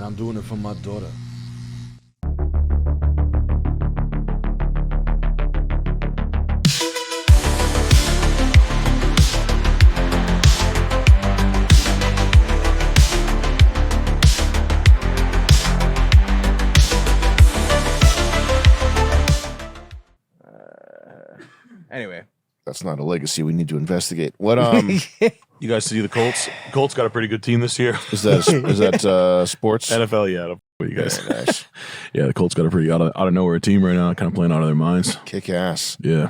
I'm doing it for my daughter. Anyway, that's not a legacy we need to investigate. What you guys see the Colts? Colts got a pretty good team this year. Is that sports? NFL, yeah. What you guys? Very nice. Yeah, the Colts got a pretty out of nowhere team right now, kind of playing out of their minds. Kick ass. Yeah.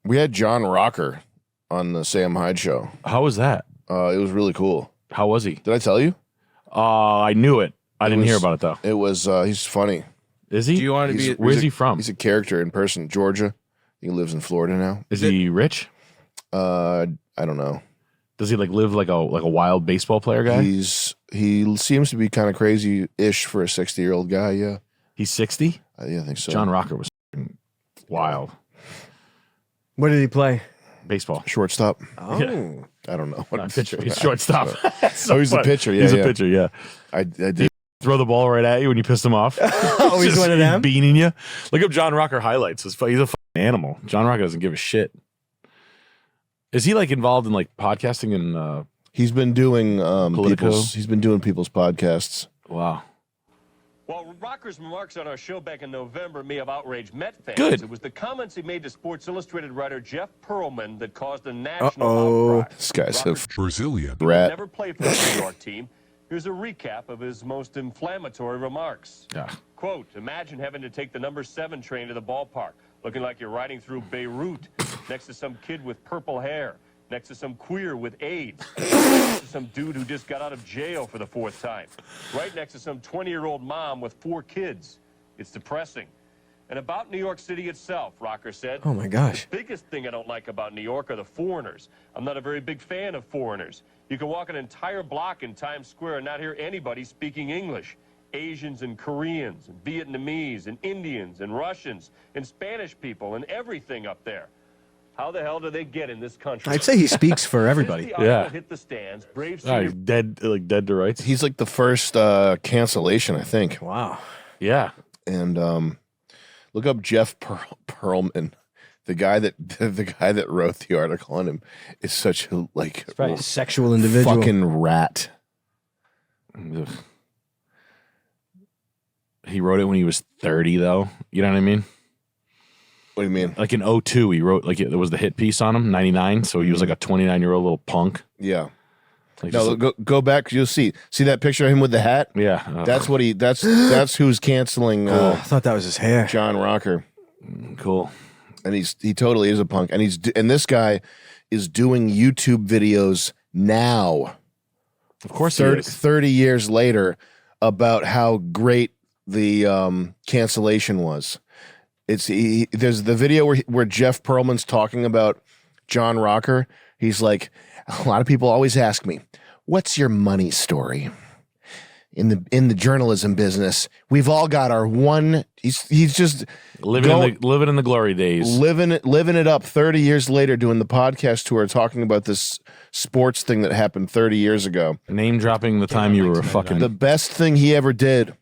We had John Rocker on the Sam Hyde show. How was that? It was really cool. How was he? Did I tell you? I knew it. I didn't hear about it though. It was he's funny. Is he? Do you want to be? Where's he from? He's a character in person. Georgia. He lives in Florida now. Is he rich? I don't know. Does he like live like a wild baseball player guy? He seems to be kind of crazy-ish for a 60-year-old guy. Yeah. He's 60? Yeah, I think so. John Rocker was wild. What did he play? Baseball. Shortstop. Oh. Yeah. I don't know. Not pitcher. He's shortstop. So he's the pitcher. Yeah, he's a pitcher. Yeah. I did. Throw the ball right at you when you pissed him off. Oh, he's one of them? Beaning you. Look up John Rocker highlights. He's a fucking animal. John Rocker doesn't give a shit. Is he like involved in like podcasting and he's been doing Politico? he's been doing people's podcasts. Wow. While Rocker's remarks on our show back in November may have outraged Met fans, Good. it was the comments he made to Sports Illustrated writer Jeff Pearlman that caused a national outcry. This guy's a Brazilian rat. Never played for the New York team. Here's a recap of his most inflammatory remarks. Yeah. Quote, imagine having to take the number 7 train to the ballpark, looking like you're riding through Beirut, next to some kid with purple hair, next to some queer with AIDS, next to some dude who just got out of jail for the 4th time, right next to some 20-year-old mom with 4 kids. It's depressing. And about New York City itself, Rocker said, Oh, my gosh. the biggest thing I don't like about New York are the foreigners. I'm not a very big fan of foreigners. You can walk an entire block in Times Square and not hear anybody speaking English. Asians and Koreans and Vietnamese and Indians and Russians and Spanish people and everything up there. How the hell do they get in this country? I'd say he speaks for everybody. Since the article hit the stands, Braves He's dead to rights. He's like the first cancellation, I think. Wow. Yeah. And look up Jeff Pearlman. The guy that wrote the article on him is such a Probably a sexual individual. fucking rat. Ugh. He wrote it when he was 30, though. You know what I mean? What do you mean? Like in 02, he wrote, like, there was the hit piece on him, 99. So he was like a 29-year-old little punk. Yeah. Like No, go back. You'll see that picture of him with the hat. Yeah. That's what he. That's who's canceling I thought that was his hair. John Rocker. Cool. And he totally is a punk. And this guy is doing YouTube videos now. Of course, 30 years later, about how great the cancellation was. There's the video where Jeff Pearlman's talking about John Rocker. He's like, a lot of people always ask me, what's your money story? In the journalism business, we've all got our one. He's just living in the glory days, living it up. 30 years later, doing the podcast tour, talking about this sports thing that happened 30 years ago. Name dropping the time you were a fucking. The best thing he ever did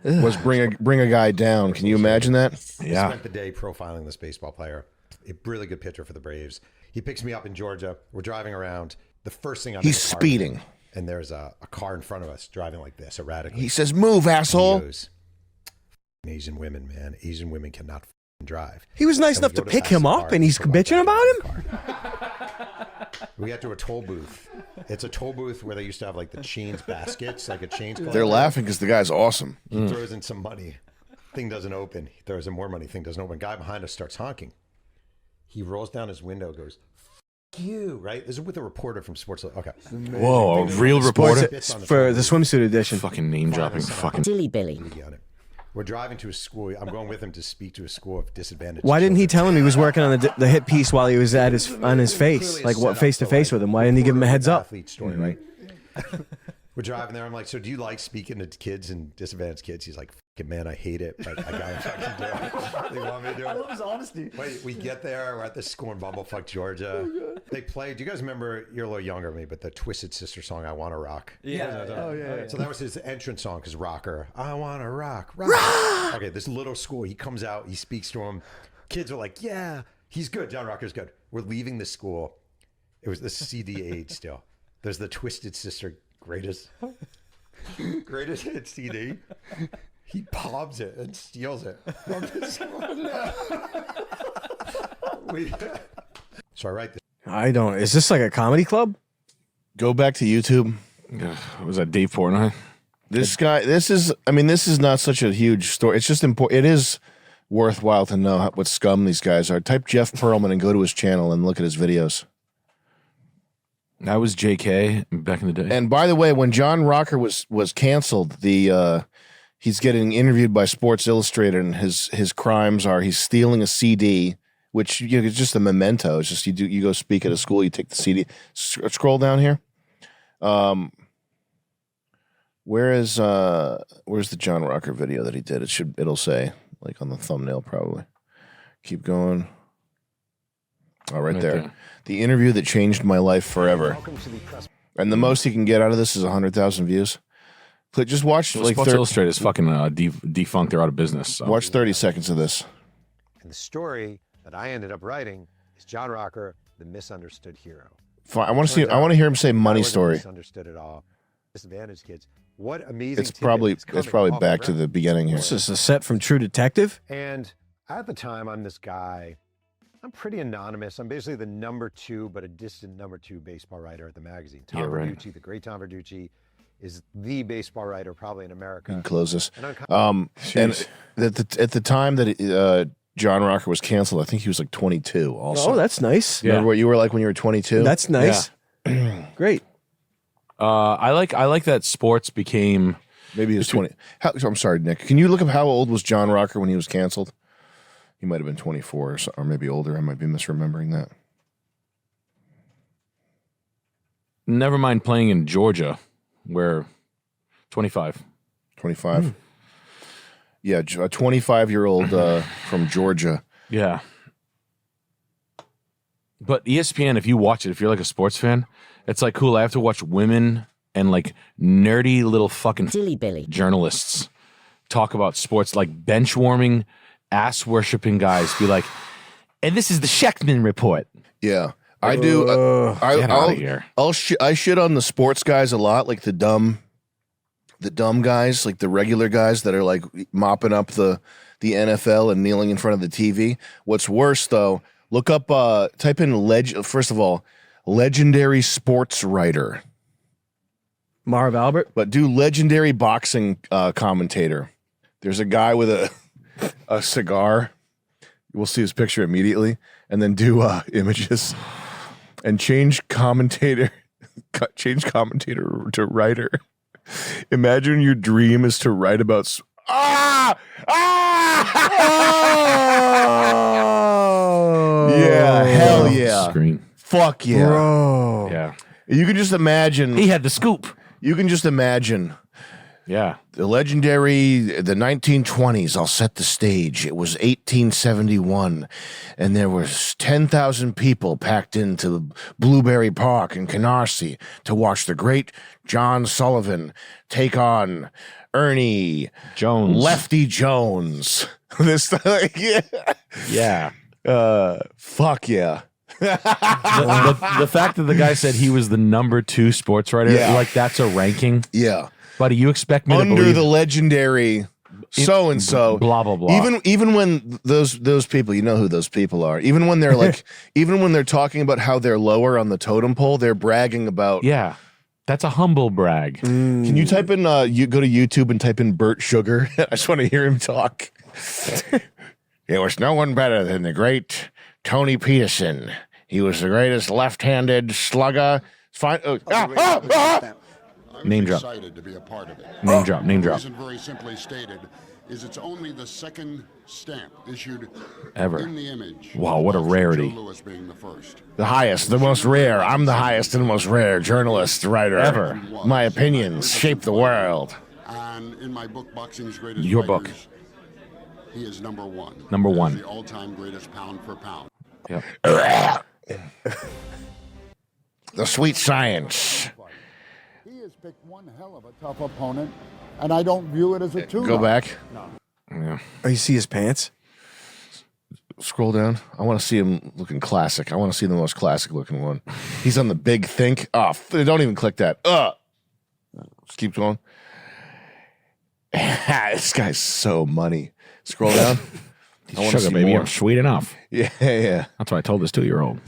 was bring a guy down. Can you imagine that? Yeah. Spent the day profiling this baseball player. A really good pitcher for the Braves. He picks me up in Georgia. We're driving around. The first thing he's speeding. And there's a car in front of us driving like this erratically. He says, "Move, asshole." He goes, Asian women, man. Asian women cannot drive. He was nice enough to pick him up, and he's bitching about him? We got to a toll booth. It's a toll booth where they used to have like the chains baskets, like a chains. They're laughing because the guy's awesome. He throws in some money. Thing doesn't open. He throws in more money. Thing doesn't open. Guy behind us starts honking. He rolls down his window, goes, you, right? This is with a reporter from Sports. Okay. Whoa, a real reporter? For the swimsuit edition. Fucking name dropping. Fucking. Silly Billy. We're driving to a school. I'm going with him to speak to a school of disadvantaged. Why didn't he tell him he was working on the hit piece while he was on his face? Like, what, face to face with him? Why didn't he give him a heads up? Athlete story, right? We're driving there. I'm like, so do you like speaking to kids and disadvantaged kids? He's like, fucking man, I hate it, but I gotta fucking do it. They want me to do it. I love his honesty. Wait, we get there. We're at this school in Bumblefuck, Georgia. They play. Do you guys remember? You're a little younger than me, but the Twisted Sister song, "I Wanna Rock." Yeah. Oh, yeah. So that was his entrance song, because rocker. I wanna rock, rock. Okay, this little school. He comes out. He speaks to him. Kids are like, yeah, he's good. John Rocker's good. We're leaving the school. It was the CD age still. There's the Twisted Sister greatest hit CD. He palms it and steals it from his So I write this. I don't. Is this like a comedy club? Go back to YouTube. Was that Dave Portnoy? This guy, this is not such a huge story. It's just important. It is worthwhile to know what scum these guys are. Type Jeff Pearlman and go to his channel and look at his videos. That was JK back in the day. And by the way, when John Rocker was canceled, he's getting interviewed by Sports Illustrated, and his crimes are he's stealing a CD, which it's just a memento. It's just you go speak at a school, you take the CD. Scroll down here. Where's the John Rocker video that he did? It'll say like on the thumbnail probably. Keep going. Oh, right there. The interview that changed my life forever. And the most he can get out of this is 100,000 views. Just watch like Sports Illustrated is fucking defunct. They're out of business. So. Watch 30 seconds of this. And the story that I ended up writing is John Rocker, the misunderstood hero. Fine. I want to hear him say money story. Misunderstood at all. Disadvantaged kids. What amazing. It's probably back to the beginning here. This is a set from True Detective. And at the time, I'm this guy. I'm pretty anonymous. I'm basically the #2, but a distant #2 baseball writer at the magazine. Tom Verducci, the great Tom Verducci, is the baseball writer probably in America. You can close this. And at the time that John Rocker was canceled, I think he was like 22 also. Oh, that's nice. Remember what you were like when you were 22? That's nice. Yeah. Great. I like that sports became. Maybe he was 20. I'm sorry, Nick. Can you look up how old was John Rocker when he was canceled? He might have been 24 or maybe older. I might be misremembering that. Never mind playing in Georgia, where 25. 25. Yeah, a 25-year-old from Georgia. Yeah. But ESPN, if you watch it, if you're like a sports fan, it's like, cool, I have to watch women and like nerdy little fucking journalists talk about sports, like bench warming, ass worshipping guys be like, and this is the Sheckman report. Yeah. I do. I shit on the sports guys a lot, like the dumb guys, like the regular guys that are like mopping up the NFL and kneeling in front of the TV. What's worse though, look up, type in first of all, legendary sports writer. Marv Albert. But do legendary boxing commentator. There's a guy with a cigar. We'll see his picture immediately, and then do images and change commentator to writer. Imagine your dream is to write about yeah, hell yeah. Screen. Fuck yeah. Bro. Yeah. You can just imagine. He had the scoop. You can just imagine. Yeah. The 1920s, I'll set the stage. It was 1871, and there was 10,000 people packed into Blueberry Park in Canarsie to watch the great John Sullivan take on Ernie Jones. Lefty Jones. This, yeah. Yeah. Fuck yeah. The fact that the guy said he was the #2 sports writer, like that's a ranking. Yeah. Buddy, you expect me to under believe the legendary so and so, blah blah blah. Even when those people, you know who those people are. Even when they're like, even when they're talking about how they're lower on the totem pole, they're bragging about. Yeah, that's a humble brag. Can you type in? You go to YouTube and type in Burt Sugar. I just want to hear him talk. There was no one better than the great Tony Peterson. He was the greatest left-handed slugger. Fine. Name drop. Excited to be a part of it. Name drop. The reason, very simply stated, is it's only the second stamp issued Ever. in the image. Wow, what a rarity. Joe Louis being the first. The highest, the most rare. I'm the highest and most rare journalist, writer. Ever. My opinions shape the world. And in my book, Boxing's Greatest Your book. Fighters, he is number one. Number As one. the all-time greatest pound for pound. Yep. The sweet science. He has picked one hell of a tough opponent, and I don't view it as a tune-up. Go back. Oh, you see his pants? Scroll down. I want to see him looking classic. I want to see the most classic looking one. He's on the big think. Oh, don't even click that. Just keep going. This guy's so money. Scroll down. I want to Sugar, see baby, more. I'm sweet enough. Yeah, yeah. That's what I told this 2-year-old.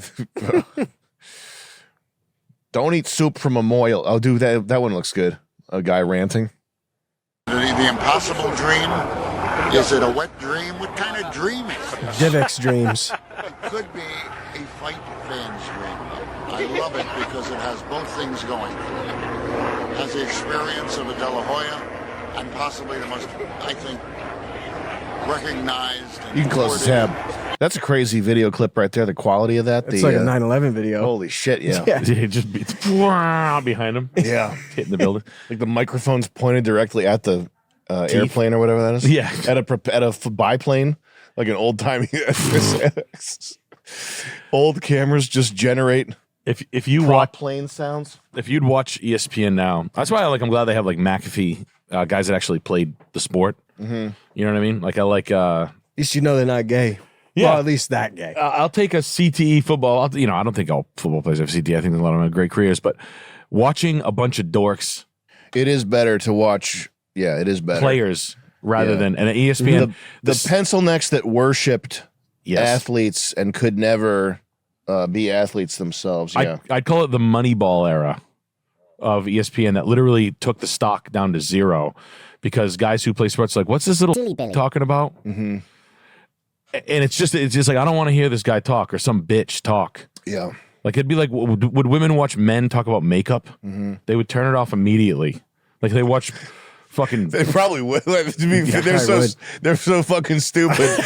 Don't eat soup from a moil. Oh, dude, that one looks good. A guy ranting. The impossible dream. Is it a wet dream? What kind of dream is it? DivX dreams. It could be a fight fan's dream. I love it because it has both things going for it. It has the experience of a De La Hoya and possibly the most, I think, recognized. And You can close the tab. That's a crazy video clip right there. The quality of that. It's like a 9/11 video. Holy shit, yeah. Yeah. It just beats behind him, Yeah. hitting the building. Like the microphone's pointed directly at the airplane or whatever that is. Yeah. At a biplane, like an old timey. Old cameras just generate If you prop watch, plane sounds. if you'd watch ESPN now, that's why I'm glad they have like McAfee guys that actually played the sport. Mm-hmm. You know what I mean? Like I like. At least you know they're not gay. Yeah. Well, at least that gay. I'll take a CTE football. I don't think all football players have CTE. I think a lot of them have great careers, but watching a bunch of dorks It is better to watch. Yeah, it is better. players rather Yeah. than and ESPN. The pencil necks that worshipped Yes. athletes and could never be athletes themselves. Yeah. I'd call it the Moneyball era of ESPN that literally took the stock down to zero because guys who play sports are like, what's this little talking about? Mm-hmm. And it's just like, I don't want to hear this guy talk or some bitch talk. Yeah. Like it'd be like, would women watch men talk about makeup? Mm-hmm. They would turn it off immediately. Like they watch fucking. They probably would. Like, to be, they're so fucking stupid.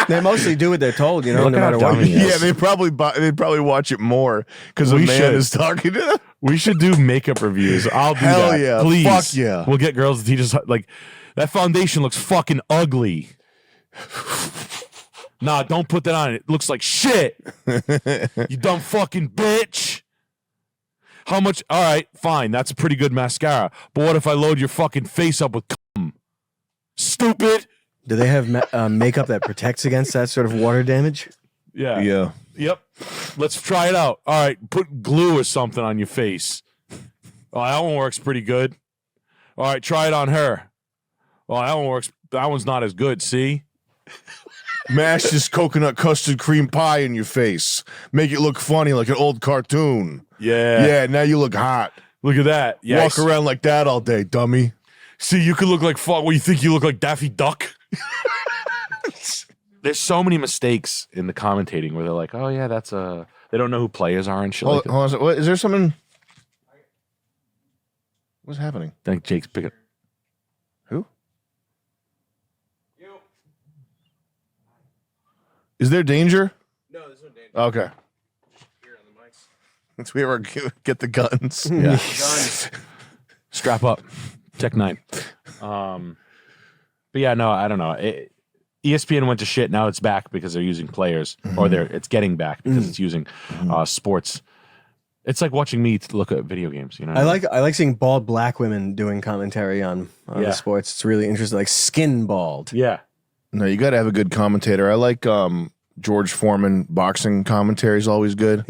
They mostly do what they're told, you know, Look no how matter what. dumb he is. Yeah, they'd probably watch it more because a We man should. is talking to them. We should do makeup reviews. I'll do Hell that. yeah. Please. Fuck yeah. We'll get girls to teach us like that foundation looks fucking ugly. Nah, don't put that on. It looks like shit. You dumb fucking bitch. How much? All right, fine. That's a pretty good mascara. But what if I load your fucking face up with cum? Stupid. Do they have makeup that protects against that sort of water damage? Yeah. Yeah. Yep. Let's try it out. All right, put glue or something on your face. Oh, that one works pretty good. All right, try it on her. Oh, that one works. That one's not as good. See? Mash this coconut custard cream pie in your face. Make it look funny like an old cartoon. Yeah. Yeah, now you look hot. Look at that. Yeah. Walk around like that all day, dummy. See, you could look like fuck. What, you think you look like Daffy Duck? There's so many mistakes in the commentating where they're like, "Oh yeah, that's a." They don't know who players are and shit like that. Hold on. What, is there something? What's happening? I think Jake's picking. Who? Is there danger? No, there's no danger. Okay. Here on the mics. Let's we ever get the guns. Yeah. Strap up. Tech 9. But yeah, no, I don't know. ESPN went to shit. Now it's back because they're using players, or it's getting back because it's using sports. It's like watching me look at video games. You know, I like seeing bald black women doing commentary on the sports. It's really interesting, like skin bald. Yeah. No, you got to have a good commentator. I like George Foreman boxing commentary is always good.